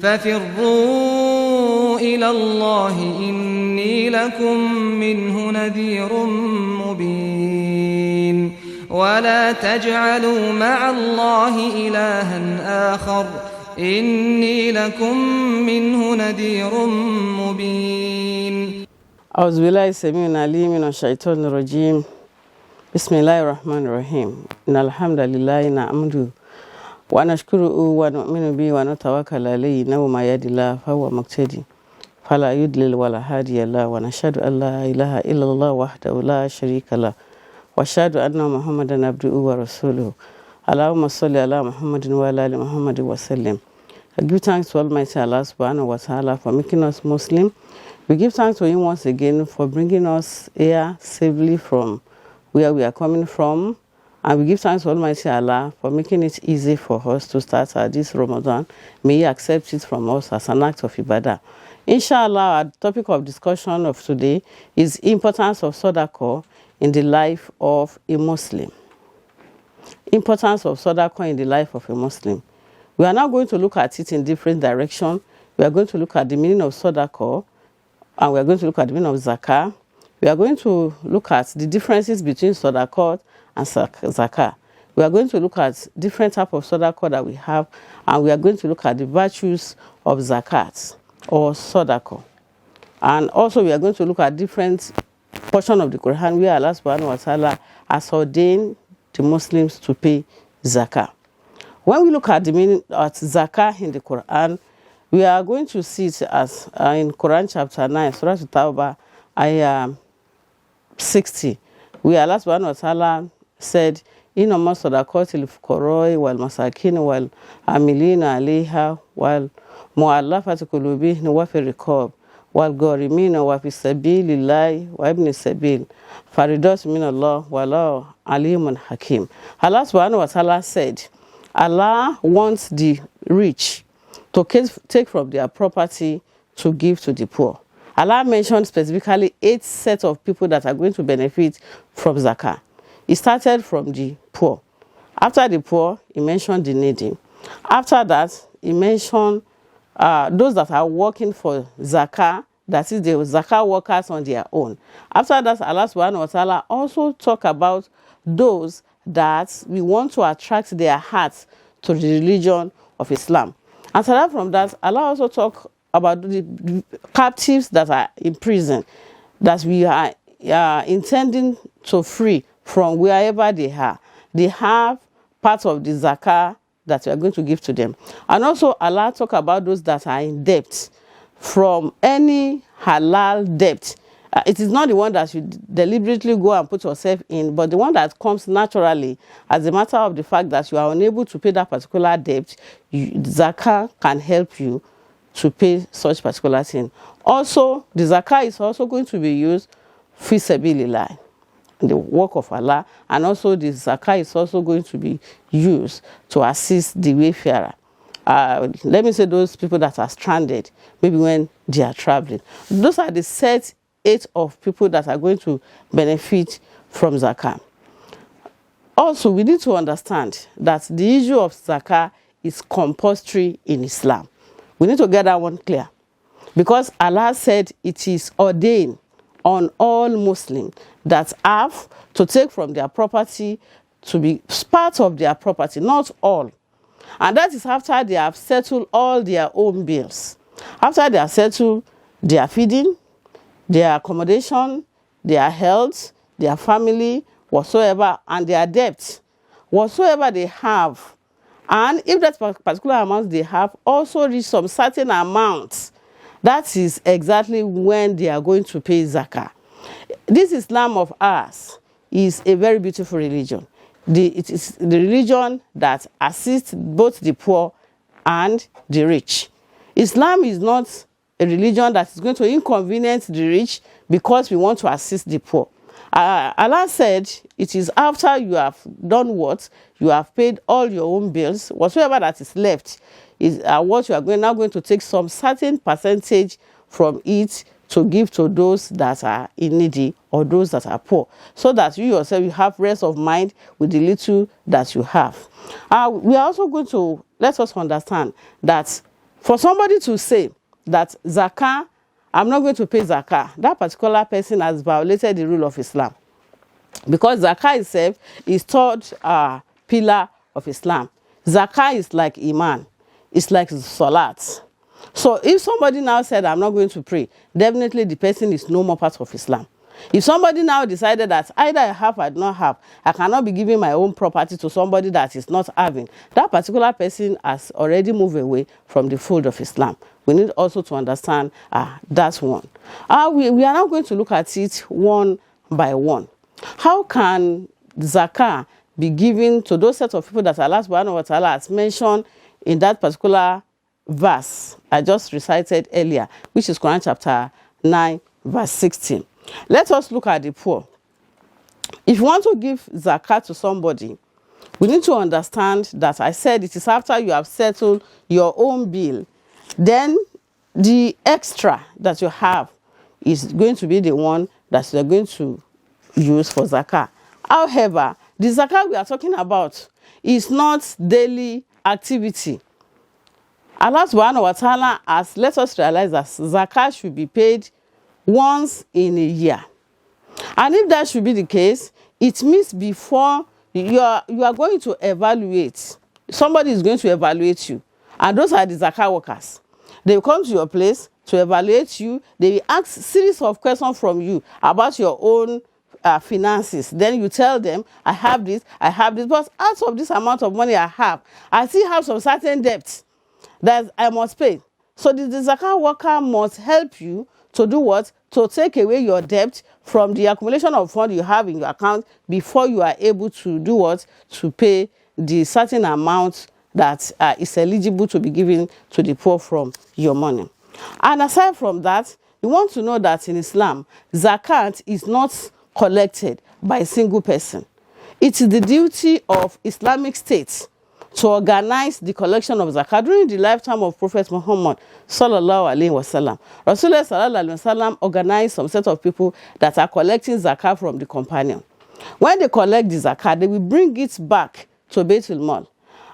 ففروا إلى الله إني لكم منه نذير مبين ولا تجعلوا مع الله إلها آخر إني لكم منه نذير مبين أعوذ بالله السميع العليم من الشيطان الرجيم بسم الله الرحمن الرحيم إن الحمد لله نحمده ونشكره ونؤمن به ونتوكل عليه إنه ما يهدي الله فهو مهتدي فلا يضلل ولا هادي له ونشهد أن لا إله إلا الله وحده لا شريك له وأشهد أن محمدا عبده ورسوله اللهم صل على محمد وعلى آل محمد وسلم. I give thanks to Almighty Allah subhanahu wa ta'ala for making us Muslim. We give thanks to Him once again for bringing us here safely from where we are coming from. And we give thanks to Almighty Allah for making it easy for us to start this Ramadan. May He accept it from us as an act of ibadah. Inshallah, our topic of discussion of today is importance of Sadaqah in the life of a Muslim. Importance of Sadaqah in the life of a Muslim. We are now going to look at it in different directions. We are going to look at the meaning of Sadaqah, and we are going to look at the meaning of Zakah. We are going to look at the differences between Sadaqah and Zakah. We are going to look at different types of Sadaqah that we have, and we are going to look at the virtues of Zakat or Sadaqah. And also we are going to look at different portions of the Quran where Allah subhanahu wa ta'ala has ordained the Muslims to pay Zakah. When we look at the meaning of Zakah in the Quran, we are going to see it as in Quran chapter 9, Surah At-Tawbah, ayah 60, where Allah subhanahu wa ta'ala said, إِنَّمَا الصَّدَقَاتُ لِلْفُقَرَاءِ وَالْمَسَاكِينِ وَالْعَامِلِينَ عَلَيْهَا وَالْمُؤَلَّفَةِ قُلُوبُهُمْ وَفِي الرِّقَابِ وَالْغَارِمِينَ وَفِي سَبِيلِ اللَّهِ وَابْنِ السَّبِيلِ فَرِيضَةٌ مِنَ اللَّهِ وَاللَّهُ عَلِيمٌ حَكِيمٌ. Allah subhanahu wa ta'ala said, Allah wants the rich to take from their property to give to the poor. Allah mentioned specifically 8 sets of people that are going to benefit from Zakah. He started from the poor. After the poor, he mentioned the needy. After that, he mentioned those that are working for Zakah, that is the Zakah workers on their own. After that, Allah subhanahu wa ta'ala also talked about those that we want to attract their hearts to the religion of Islam. And so from that, Allah also talked about the captives that are in prison, that we are intending to free from wherever they are. They have part of the Zakah that we are going to give to them. And also Allah talk about those that are in debt from any halal debt. It is not the one that you deliberately go and put yourself in, but the one that comes naturally as a matter of the fact that you are unable to pay that particular debt. Zakah can help you to pay such particular thing. Also, the Zakah is also going to be used fi sabilillah, the work of Allah, and also the Zakah is also going to be used to assist the wayfarer. Let me say those people that are stranded, maybe when they are traveling. Those are the set 8 of people that are going to benefit from Zakah. Also, we need to understand that the issue of Zakah is compulsory in Islam. We need to get that one clear, because Allah said it is ordained on all Muslims that have to take from their property to be part of their property, not all. And that is after they have settled all their own bills. After they have settled their feeding, their accommodation, their health, their family, whatsoever, and their debt, whatsoever they have. And if that particular amount they have also reach some certain amount, that is exactly when they are going to pay Zakah. This Islam of ours is a very beautiful religion. It is the religion that assists both the poor and the rich. Islam is not a religion that is going to inconvenience the rich because we want to assist the poor. Allah said it is after you have done what? You have paid all your own bills, whatsoever that is left is what you are now going to take some certain percentage from it to give to those that are in needy or those that are poor, so that you yourself you have rest of mind with the little that you have. We are also going to let us understand that For somebody to say that zakah, I'm not going to pay zakah, that particular person has violated the rule of Islam. Because zakah itself is third pillar of Islam. Zakah is like iman. It's like salat. So if somebody now said, I'm not going to pray, definitely the person is no more part of Islam. If somebody now decided that either I have or I do not have, I cannot be giving my own property to somebody that is not having, that particular person has already moved away from the fold of Islam. We need also to understand that one. We are now going to look at it one by one. How can zakah be given to those set of people that Allah subhanahu wa ta'ala has mentioned in that particular verse I just recited earlier, which is Quran chapter 9, verse 16. Let us look at the poor. If you want to give zakat to somebody, we need to understand that I said it is after you have settled your own bill, then the extra that you have is going to be the one that you are going to use for zakat. However, the zakat we are talking about is not daily activity. Allah subhanahu wa ta'ala has let us realize that zakat should be paid once in a year. And if that should be the case, it means before you are going to evaluate, somebody is going to evaluate you. And those are the zakat workers. They will come to your place to evaluate you. They will ask a series of questions from you about your own finances. Then you tell them, I have this, but out of this amount of money I have, I still have some certain debts that I must pay. So the zakat worker must help you to do what? To take away your debt from the accumulation of funds you have in your account before you are able to do what? To pay the certain amount that is eligible to be given to the poor from your money. And aside from that, you want to know that in Islam, zakat is not collected by a single person. It is the duty of Islamic State to organize the collection of zakat during the lifetime of Prophet Muhammad sallallahu alaihi wasallam. Rasulullah sallallahu alaihi wasallam organized some set of people that are collecting zakat from the companion. When they collect the zakat, they will bring it back to Baitul Mal.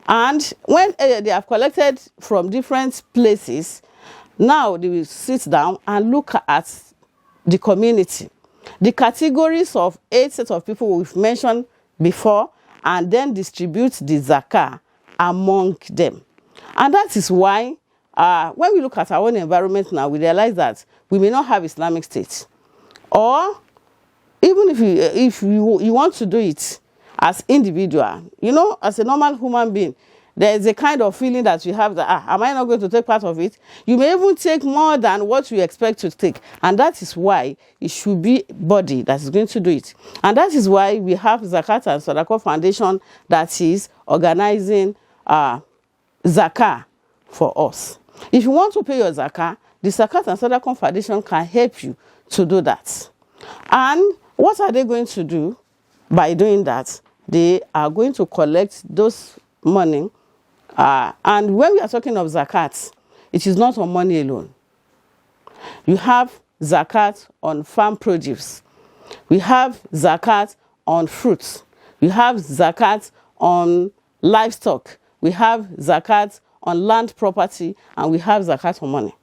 And when they have collected from different places, now they will sit down and look at the community, the categories of 8 sets of people we've mentioned before, and then distribute the zakah among them. And that is why when we look at our own environment now, we realize that we may not have Islamic State. Or even if you want to do it as individual, as a normal human being, there is a kind of feeling that you have that, am I not going to take part of it? You may even take more than what you expect to take. And that is why it should be body that is going to do it. And that is why we have Zakat and Sadaqah Foundation that is organizing Zakah for us. If you want to pay your Zakah, the Zakat and Sadaqah Foundation can help you to do that. And what are they going to do by doing that? They are going to collect those money. And when we are talking of zakat, it is not on money alone. You have zakat on farm produce. We have zakat on fruits. We have zakat on livestock. We have zakat on land property. And we have zakat on money.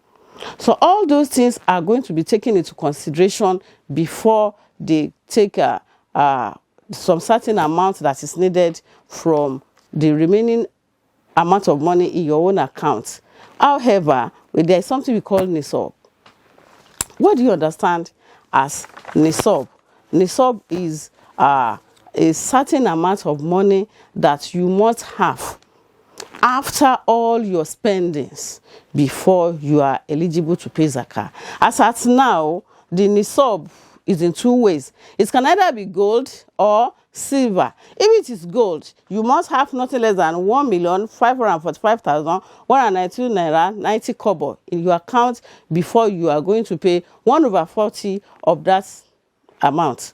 So all those things are going to be taken into consideration before they take some certain amount that is needed from the remaining amount of money in your own account. However, there is something we call nisab. What do you understand as nisab? Nisab is a certain amount of money that you must have after all your spendings before you are eligible to pay zakah. As at now, the nisab is in 2 ways. It can either be gold or silver. If it is gold, you must have nothing less than 1,545,192 naira 90 kobo in your account before you are going to pay 1/40 of that amount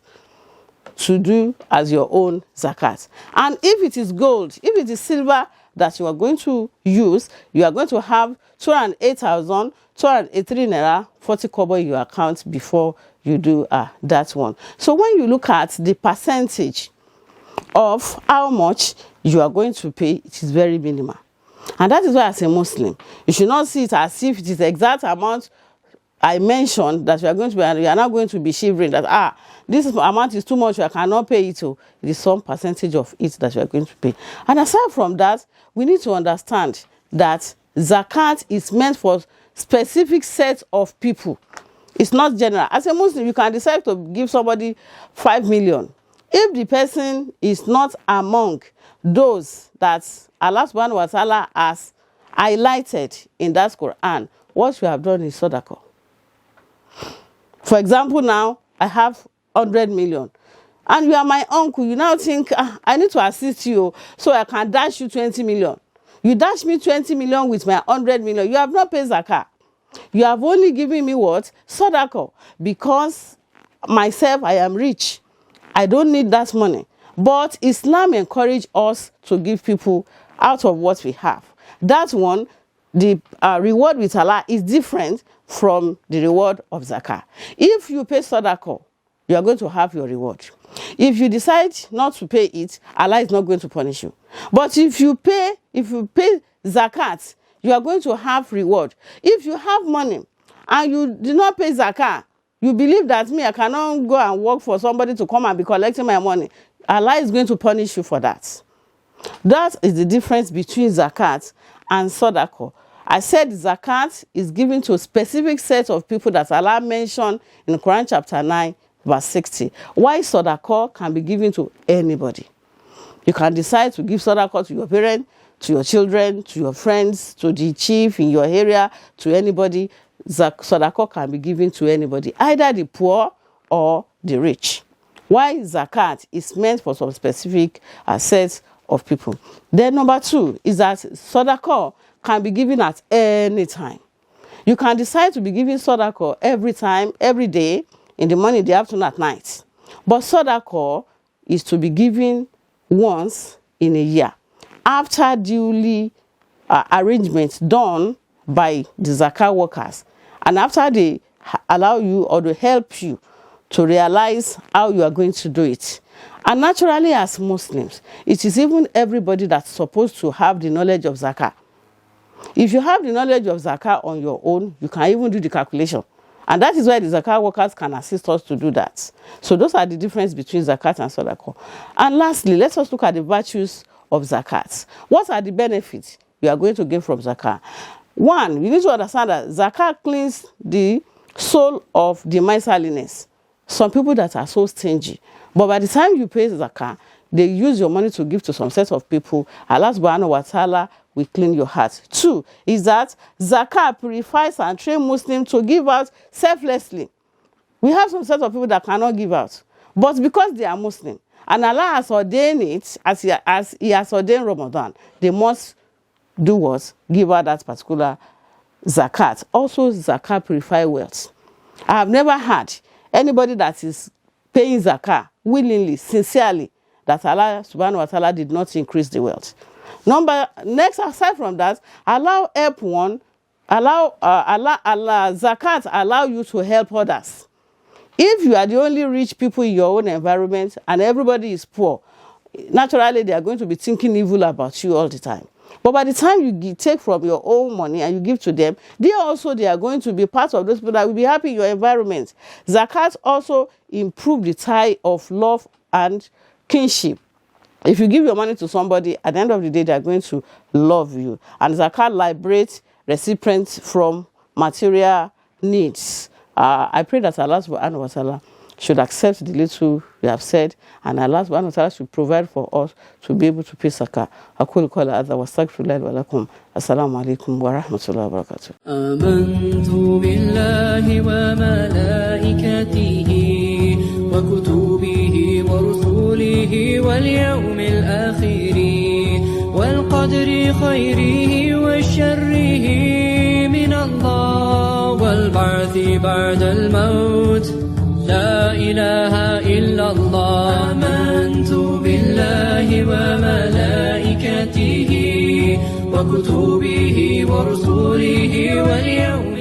to do as your own zakat. And if it is gold, if it is silver that you are going to use, you are going to have 208,283 naira 40 kobo in your account before you do that one. So when you look at the percentage of how much you are going to pay, it is very minimal. And that is why, as a Muslim, you should not see it as if it is the exact amount I mentioned that you are going to be, and you are not going to be shivering that, this amount is too much, I cannot pay it. So it is some percentage of it that you are going to pay. And aside from that, we need to understand that zakat is meant for specific set of people. It's not general. As a Muslim, you can decide to give somebody 5 million. If the person is not among those that Allah subhanahu wa ta'ala has highlighted in that Quran, what you have done is Sadaqah. For example, now I have 100 million and you are my uncle. You now think, I need to assist you so I can dash you 20 million. You dash me 20 million with my 100 million. You have not paid zakah. You have only given me what? Sadaqah. Because myself, I am rich. I don't need that money. But Islam encourages us to give people out of what we have. That one, the reward with Allah is different from the reward of zakah. If you pay sadaqah, you are going to have your reward. If you decide not to pay it, Allah is not going to punish you. But if you pay zakat, you are going to have reward. If you have money and you do not pay zakah, you believe that I cannot go and work for somebody to come and be collecting my money, Allah is going to punish you for that. That is the difference between zakat and sadaqah. I said zakat is given to a specific set of people that Allah mentioned in Quran chapter 9, verse 60. Why sadaqah can be given to anybody. You can decide to give sadaqah to your parents, to your children, to your friends, to the chief in your area, to anybody. Sadaqah can be given to anybody, either the poor or the rich. Why zakat is meant for some specific sets of people. Then number 2 is that sadaqah can be given at any time. You can decide to be giving sadaqah every time, every day, in the morning, in the afternoon, at night. But sadaqah is to be given once in a year, after duly arrangements done by the zakah workers, and after they allow you or they help you to realize how you are going to do it. And naturally, as Muslims, it is even everybody that's supposed to have the knowledge of zakah. If you have the knowledge of zakah on your own, you can even do the calculation. And that is why the zakat workers can assist us to do that. So those are the difference between zakat and sadaqah. And lastly, let us look at the virtues of zakat. What are the benefits you are going to gain from zakah? One, you need to understand that zakah cleans the soul of the miserliness. Some people that are so stingy, but by the time you pay zakah, they use your money to give to some set of people. Allah subhanahu wa ta'ala will clean your heart. 2 is that zakah purifies and trains Muslims to give out selflessly. We have some set of people that cannot give out, but because they are Muslim and Allah has ordained it, as he has ordained Ramadan, they must do what? Give out that particular zakat. Also, zakat purifies wealth. I have never had anybody that is paying zakah willingly, sincerely, that Allah subhanahu wa ta'ala did not increase the wealth. Next, aside from that, zakat allow you to help others. If you are the only rich people in your own environment and everybody is poor, naturally they are going to be thinking evil about you all the time. But by the time you take from your own money and you give to them, they are going to be part of those people that will be happy in your environment. Zakat also improve the tie of love and kinship. If you give your money to somebody, at the end of the day, they are going to love you. And zakat liberates recipients from material needs. I pray that Allah subhanahu wa ta'ala should accept the little we have said, and Allah subhanahu wa ta'ala should provide for us to be able to pay zakah. أقول قولي هذا واستغفر الله ولكم. السلام عليكم ورحمة الله وبركاته. آمنت بالله وملائكته وكتبه ورسله واليوم الآخر والقدر خيره وشره من الله والبعث بعد الموت. لا إله إلا الله. آمنت بالله وملائكته وكتبه ورسله واليوم